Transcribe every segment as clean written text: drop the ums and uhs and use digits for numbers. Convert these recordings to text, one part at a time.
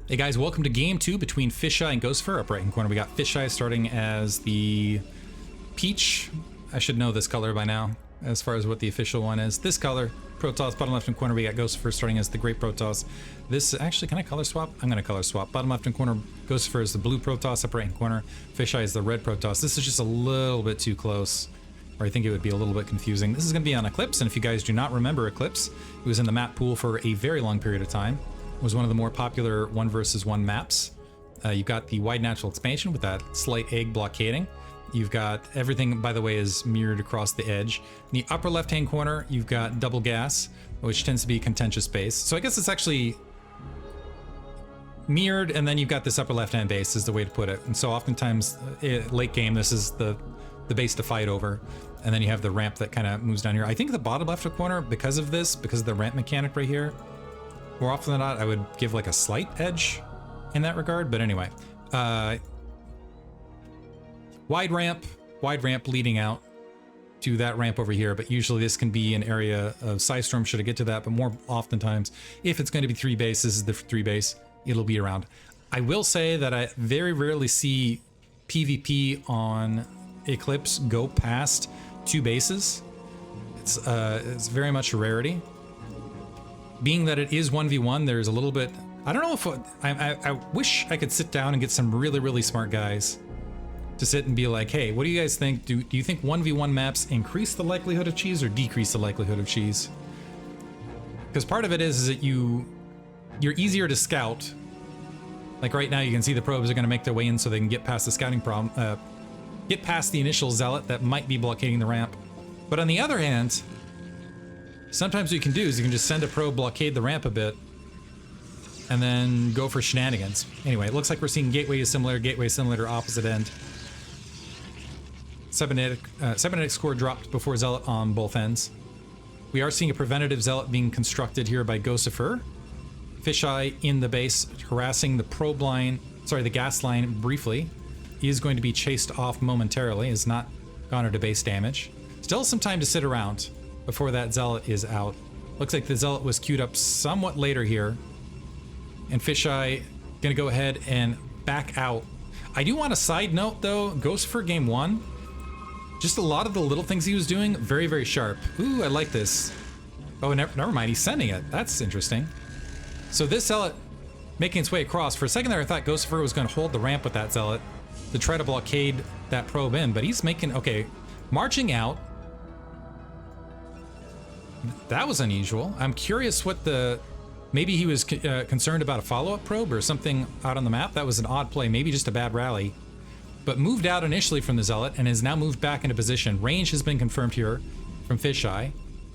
Hey guys, welcome to game 2 between Fischei and Gosufer. Up right in the corner we got Fischei starting as the peach. I should know this color by now as far as what the official one is. This color, Protoss. Bottom left hand corner we got Gosufer starting as the Great Protoss. This, actually, can I color swap? I'm going to color swap. Bottom left hand corner, Gosufer is the blue Protoss. Up right hand corner, Fischei is the red Protoss. This is just a little bit too close, or I think it would be a little bit confusing. This is going to be on Eclipse, and if you guys do not remember Eclipse, it was in the map pool for a very long period of time. It was one of the more popular 1 versus 1 maps. You've got the wide natural expansion with that slight egg blockading. You've got everything, by the way, is mirrored across the edge. In the upper left-hand corner, you've got double gas, which tends to be contentious base. So I guess it's actually mirrored, and then you've got this upper left-hand base is the way to put it. And so oftentimes, late game, this is the base to fight over. And then you have the ramp that kind of moves down here. I think the bottom left-hand corner, because of this, because of the ramp mechanic right here, more often than not, I would give like a slight edge in that regard. But anyway, wide ramp leading out to that ramp over here. But usually this can be an area of Psystorm should I get to that. But more oftentimes, if it's going to be 3 base, this is the 3 base, it'll be around. I will say that I very rarely see PvP on Eclipse go past 2 bases. It's very much a rarity. Being that it is 1v1, there's a little bit... I don't know if... I wish I could sit down and get some really smart guys to sit and be like, hey, what do you guys think? Do you think 1v1 maps increase the likelihood of cheese or decrease the likelihood of cheese? Because part of it is that you're easier to scout. Like right now, you can see the probes are going to make their way in so they can get past the scouting problem, get past the initial zealot that might be blockading the ramp. But on the other hand, sometimes what you can do is you can just send a probe, blockade the ramp a bit, and then go for shenanigans. Anyway, it looks like we're seeing gateway to opposite end. Cybernetic score dropped before zealot on both ends. We are seeing a preventative zealot being constructed here by Gosufer. Fischei in the base, harassing the probe line, sorry, the gas line briefly. He is going to be chased off momentarily, has not gone into base damage. Still some time to sit around before that zealot is out. Looks like the zealot was queued up somewhat later here. And Fischei gonna go ahead and back out. I do want a side note though, Gosufer game 1, just a lot of the little things he was doing, very sharp. Ooh, I like this. Oh, never mind, he's sending it. That's interesting. So this zealot making its way across. For a second there, I thought Gosufer was gonna hold the ramp with that zealot to try to blockade that probe in, but he's making, okay, marching out. That was unusual. I'm curious what the... Maybe he was concerned about a follow-up probe or something out on the map. That was an odd play, maybe just a bad rally. But moved out initially from the zealot and has now moved back into position. Range has been confirmed here from Fischei.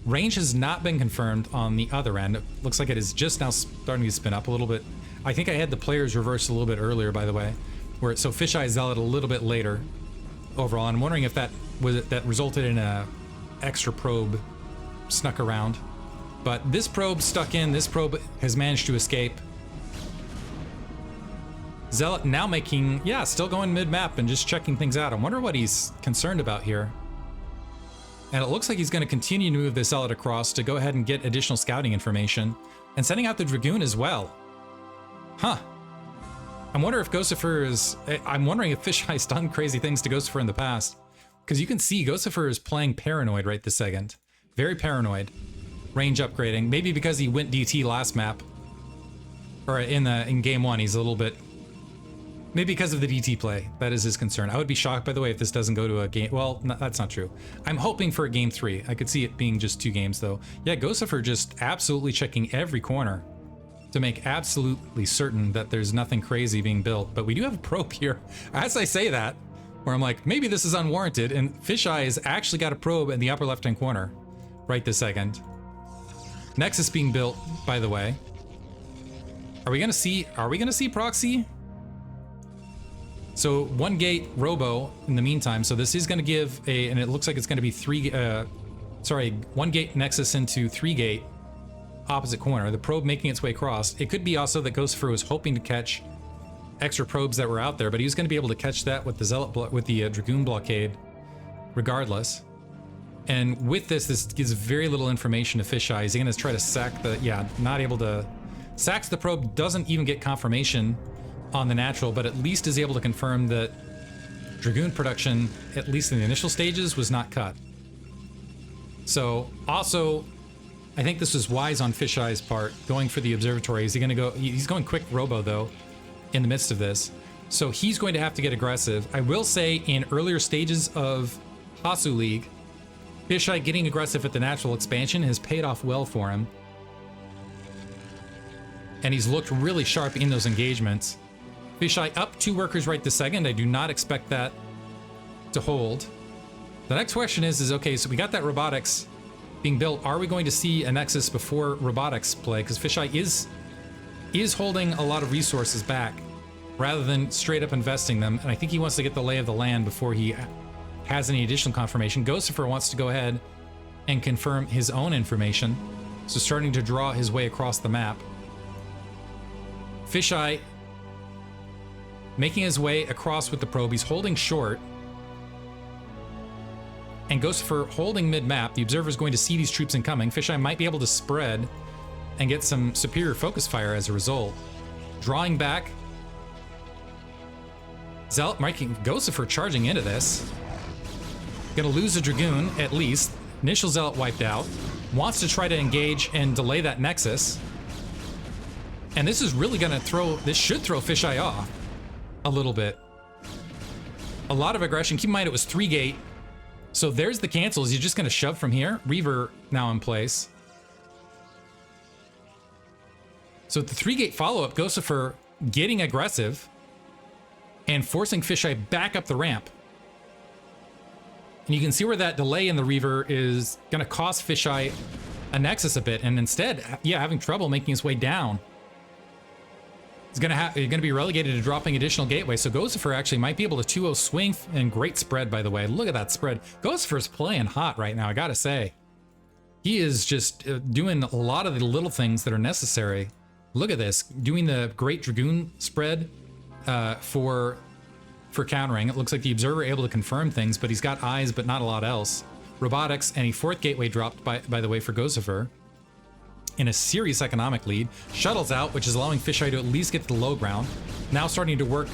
Range has not been confirmed on the other end. It looks like it is just now starting to spin up a little bit. I think I had the players reversed a little bit earlier, by the way. So Fischei zealot a little bit later overall. I'm wondering if that resulted in a extra probe snuck around. But this probe stuck in, this probe has managed to escape. Zealot now making, yeah, still going mid-map and just checking things out. I wonder what he's concerned about here. And it looks like he's going to continue to move this Zealot across to go ahead and get additional scouting information. And sending out the Dragoon as well. Huh. I'm wondering if Gosufer is... I'm wondering if Fischei's done crazy things to Gosufer in the past. Because you can see Gosufer is playing paranoid right this second. Very paranoid. Range upgrading, maybe because he went DT last map, or in game 1, he's a little bit, maybe because of the DT play. That is his concern. I would be shocked, by the way, if this doesn't go to a game. Well, no, that's not true. I'm hoping for a game 3. I could see it being just 2 games though. Yeah, Gosufer just absolutely checking every corner to make absolutely certain that there's nothing crazy being built. But we do have a probe here. As I say that, where I'm like, maybe this is unwarranted, and Fischei has actually got a probe in the upper left-hand corner right this second. Nexus being built, by the way. Are we gonna see proxy? So 1 gate robo in the meantime. So this is gonna give and it looks like it's gonna be 1 gate Nexus into 3 gate opposite corner. The probe making its way across. It could be also that Gosufer was hoping to catch extra probes that were out there, but he was gonna be able to catch that with the Zealot with the Dragoon blockade regardless. And with this gives very little information to Fischei. Is he going to try to sack the... Yeah, not able to Sacks the probe, doesn't even get confirmation on the natural, but at least is able to confirm that Dragoon production, at least in the initial stages, was not cut. So, also, I think this was wise on Fischei's part, going for the observatory. Is he going to go... He's going quick robo, though, in the midst of this. So he's going to have to get aggressive. I will say, in earlier stages of Hasuleague, Fischei getting aggressive at the natural expansion has paid off well for him. And he's looked really sharp in those engagements. Fischei up 2 workers right this second. I do not expect that to hold. The next question is okay, so we got that robotics being built. Are we going to see a Nexus before robotics play? Because Fischei is holding a lot of resources back rather than straight up investing them. And I think he wants to get the lay of the land before he has any additional confirmation. Gosufer wants to go ahead and confirm his own information. So starting to draw his way across the map. Fischei making his way across with the probe. He's holding short. And Gosufer holding mid-map. The observer is going to see these troops incoming. Fischei might be able to spread and get some superior focus fire as a result. Drawing back. Zealot making Gosufer charging into this. Gonna lose a Dragoon, at least. Initial Zealot wiped out. Wants to try to engage and delay that Nexus. And this is really gonna throw... This should throw Fischei off a little bit. A lot of aggression. Keep in mind it was 3-gate. So there's the cancels. You're just going to shove from here. Reaver now in place. So the 3-gate follow-up, Gosufer getting aggressive and forcing Fischei back up the ramp. And you can see where that delay in the Reaver is going to cost Fischei a Nexus a bit. And instead, yeah, having trouble making his way down. He's going to be relegated to dropping additional gateway. So Gosufer actually might be able to 2-0 swing, and great spread, by the way. Look at that spread. Gosufer's playing hot right now, I got to say. He is just doing a lot of the little things that are necessary. Look at this, doing the great Dragoon spread for countering. It looks like the observer able to confirm things, but he's got eyes, but not a lot else. Robotics, and a 4th gateway dropped, by the way, for Gosufer. In a serious economic lead. Shuttles out, which is allowing Fischei to at least get to the low ground. Now starting to work.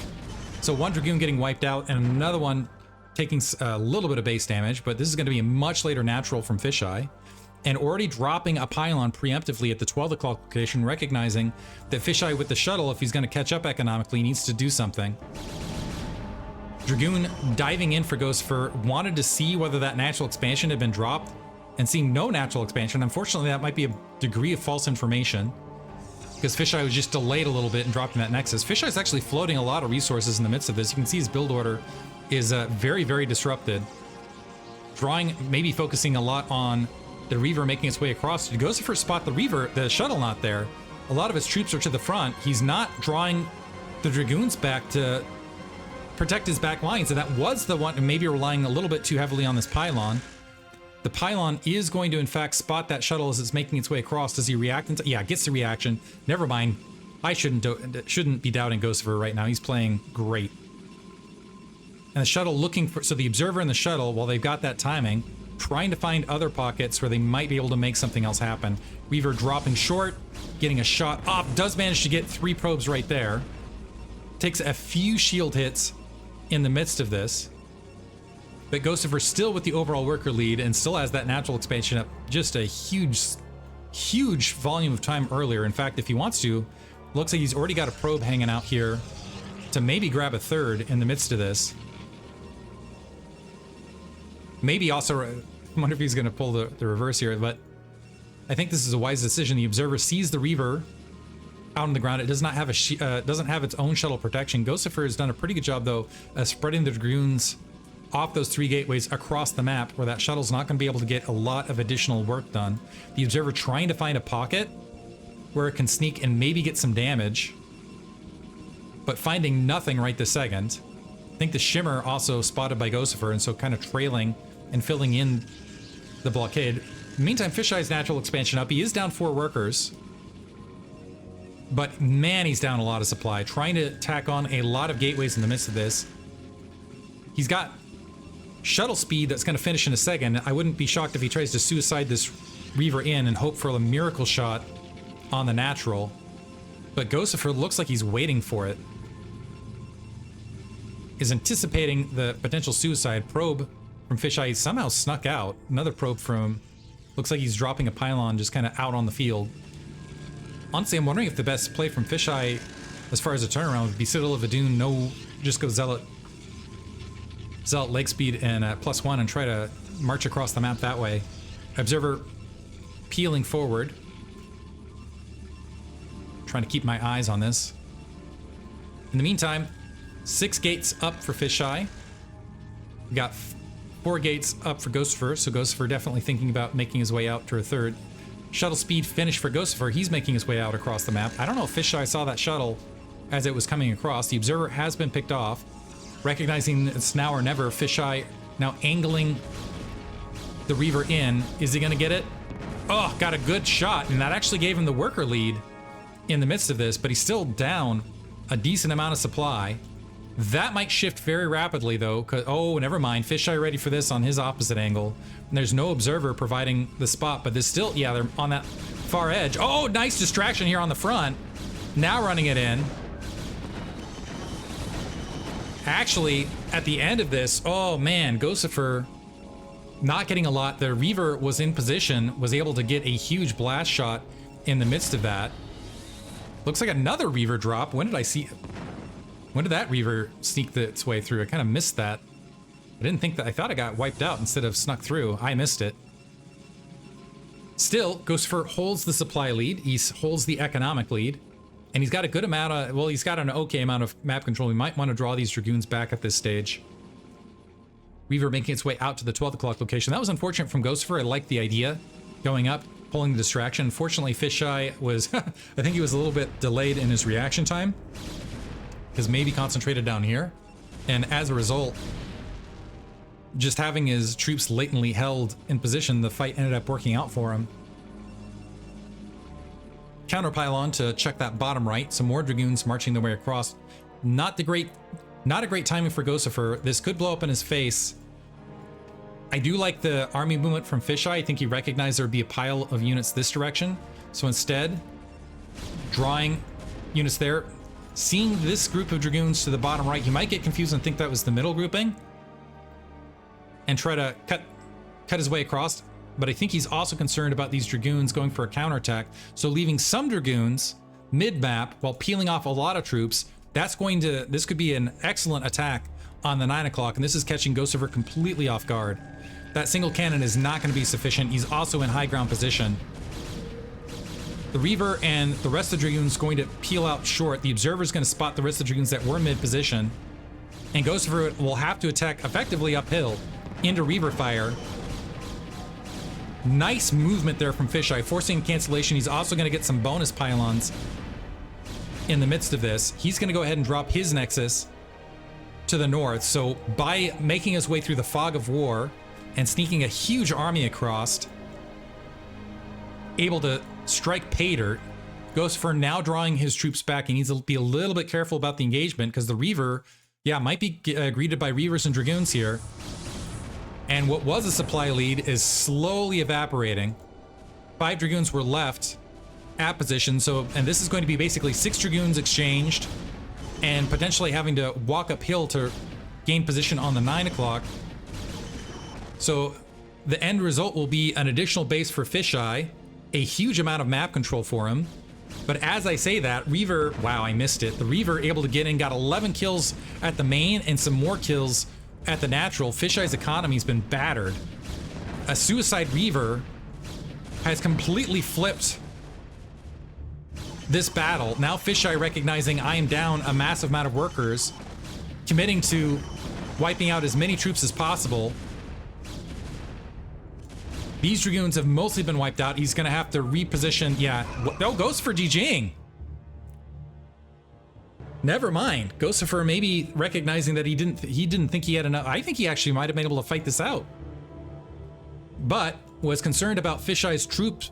So 1 Dragoon getting wiped out, and another one taking a little bit of base damage, but this is going to be a much later natural from Fischei. And already dropping a pylon preemptively at the 12 o'clock location, recognizing that Fischei with the shuttle, if he's going to catch up economically, needs to do something. Dragoon diving in for Gosufer, wanted to see whether that natural expansion had been dropped, and seeing no natural expansion. Unfortunately, that might be a degree of false information, because Fischei was just delayed a little bit in dropping that Nexus. Fischei is actually floating a lot of resources in the midst of this. You can see his build order is very, very disrupted. Drawing, maybe focusing a lot on the Reaver making its way across. He goes for spot the Reaver, the shuttle not there. A lot of his troops are to the front. He's not drawing the Dragoons back to protect his back lines, and that was the one, and maybe relying a little bit too heavily on this pylon. The pylon is going to, in fact, spot that shuttle as it's making its way across. Does he react? Yeah, gets the reaction. Never mind. I shouldn't be doubting Gosufer right now. He's playing great. And the shuttle looking for... So the observer and the shuttle, while they've got that timing, trying to find other pockets where they might be able to make something else happen. Weaver dropping short, getting a shot off. Does manage to get 3 probes right there. Takes a few shield hits in the midst of this. But Gosufer still with the overall worker lead and still has that natural expansion up just a huge volume of time earlier. In fact, if he wants to, looks like he's already got a probe hanging out here to maybe grab a 3rd in the midst of this. Maybe also, I wonder if he's going to pull the reverse here, but I think this is a wise decision. The observer sees the Reaver out on the ground. It does not have doesn't have its own shuttle protection. Gosufer has done a pretty good job, though, spreading the Dragoons off those 3 gateways across the map, where that shuttle's not going to be able to get a lot of additional work done. The observer trying to find a pocket where it can sneak and maybe get some damage, but finding nothing right this second. I think the shimmer also spotted by Gosufer, and so kind of trailing and filling in the blockade. In the meantime, Fischei's natural expansion up. He is down 4 workers, but man, he's down a lot of supply. Trying to tack on a lot of gateways in the midst of this. He's got shuttle speed that's going to finish in a second. I wouldn't be shocked if he tries to suicide this Reaver in and hope for a miracle shot on the natural. But Gosufer looks like he's waiting for it. Is anticipating the potential suicide. Probe from Fischei somehow snuck out. Another probe from... Looks like he's dropping a pylon just kind of out on the field. Honestly, I'm wondering if the best play from Fischei as far as a turnaround would be Citadel of Adun, no, just go Zealot leg speed and +1 and try to march across the map that way. Observer peeling forward. Trying to keep my eyes on this. In the meantime, 6 gates up for Fischei. We got 4 gates up for Gosufer, so Gosufer definitely thinking about making his way out to a third. Shuttle speed finished for Gosufer. He's making his way out across the map. I don't know if Fischei saw that shuttle as it was coming across. The observer has been picked off. Recognizing it's now or never, Fischei now angling the Reaver in. Is he going to get it? Oh, got a good shot, and that actually gave him the worker lead in the midst of this, but he's still down a decent amount of supply. That might shift very rapidly, though, because, oh, never mind. Fischei ready for this on his opposite angle. And there's no observer providing the spot, but there's still, yeah, they're on that far edge. Oh, nice distraction here on the front. Now running it in. Actually, at the end of this, oh man, Gosufer not getting a lot. The Reaver was in position, was able to get a huge blast shot in the midst of that. Looks like another Reaver drop. When did I see... When did that Reaver sneak its way through? I kind of missed that. I didn't think that... I thought it got wiped out instead of snuck through. I missed it. Still, Gosufer holds the supply lead. He holds the economic lead. And he's got a good amount of... Well, he's got an okay amount of map control. We might want to draw these Dragoons back at this stage. Reaver making its way out to the 12 o'clock location. That was unfortunate from Gosufer. I liked the idea. Going up, pulling the distraction. Unfortunately, Fischei was... I think he was a little bit delayed in his reaction time. Because maybe concentrated down here. And as a result, just having his troops latently held in position, the fight ended up working out for him. Counter pylon to check that bottom right. Some more Dragoons marching their way across. Not a great timing for Gosufer. This could blow up in his face. I do like the army movement from Fischei. I think he recognized there would be a pile of units this direction. So instead, drawing units there. Seeing this group of Dragoons to the bottom right, he might get confused and think that was the middle grouping. And try to cut his way across. But I think he's also concerned about these Dragoons going for a counterattack. So leaving some Dragoons mid-map while peeling off a lot of troops. This could be an excellent attack on the 9 o'clock. And this is catching Gosufer completely off guard. That single cannon is not going to be sufficient. He's also in high ground position. The Reaver and the rest of the Dragoons going to peel out short. The Observer's going to spot the rest of the Dragoons that were mid-position. And Gosufer will have to attack effectively uphill into Reaver fire. Nice movement there from Fischei, forcing cancellation. He's also going to get some bonus pylons in the midst of this. He's going to go ahead and drop his Nexus to the north. So by making his way through the fog of war and sneaking a huge army across, able to strike pay dirt, Gosufer now drawing his troops back. He needs to be a little bit careful about the engagement because the Reaver, yeah, might be greeted by Reavers and Dragoons here. And what was a supply lead is slowly evaporating. 5 Dragoons were left at position. And this is going to be basically 6 Dragoons exchanged and potentially having to walk uphill to gain position on the 9 o'clock. So the end result will be an additional base for Fischei, a huge amount of map control for him. But as I say that, Reaver, wow, I missed it. The Reaver able to get in, got 11 kills at the main and some more kills at the natural. Fischei's economy's been battered. A suicide Reaver has completely flipped this battle. Now Fischei recognizing I am down a massive amount of workers, committing to wiping out as many troops as possible. These Dragoons have mostly been wiped out. He's gonna have to reposition. Yeah, no, goes for DJing. Never mind. Gosufer maybe recognizing that he didn't think he had enough. I think he actually might have been able to fight this out, but was concerned about Fischei's troops.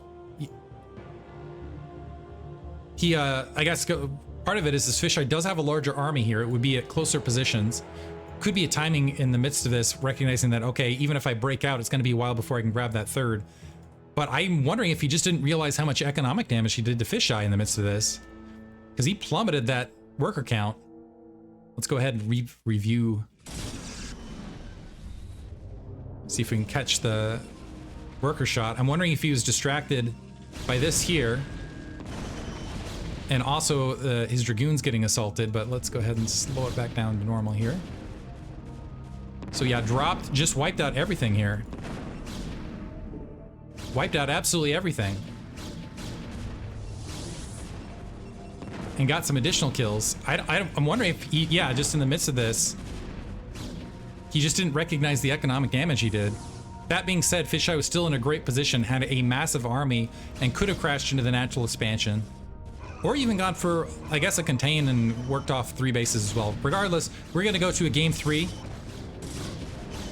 I guess part of it is Fischei does have a larger army here. It would be at closer positions. Could be a timing in the midst of this, recognizing that, okay, even if I break out, it's going to be a while before I can grab that third. But I'm wondering if he just didn't realize how much economic damage he did to Fischei in the midst of this. because he plummeted that worker count. Let's go ahead and review. See if we can catch the worker shot. I'm wondering if he was distracted by this here. And also his Dragoon's getting assaulted, but let's go ahead and slow it back down to normal here. So yeah, dropped, just wiped out everything here. Wiped out absolutely everything. And got some additional kills. I'm wondering if he, yeah, just in the midst of this, he just didn't recognize the economic damage he did. That being said, Fischei was still in a great position, had a massive army, and could have crashed into the natural expansion. Or even gone for, I guess, a contain and worked off 3 bases as well. Regardless, we're going to go to a game 3.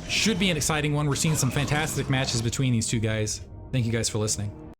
Should be an exciting one. We're seeing some fantastic matches between these two guys. Thank you guys for listening.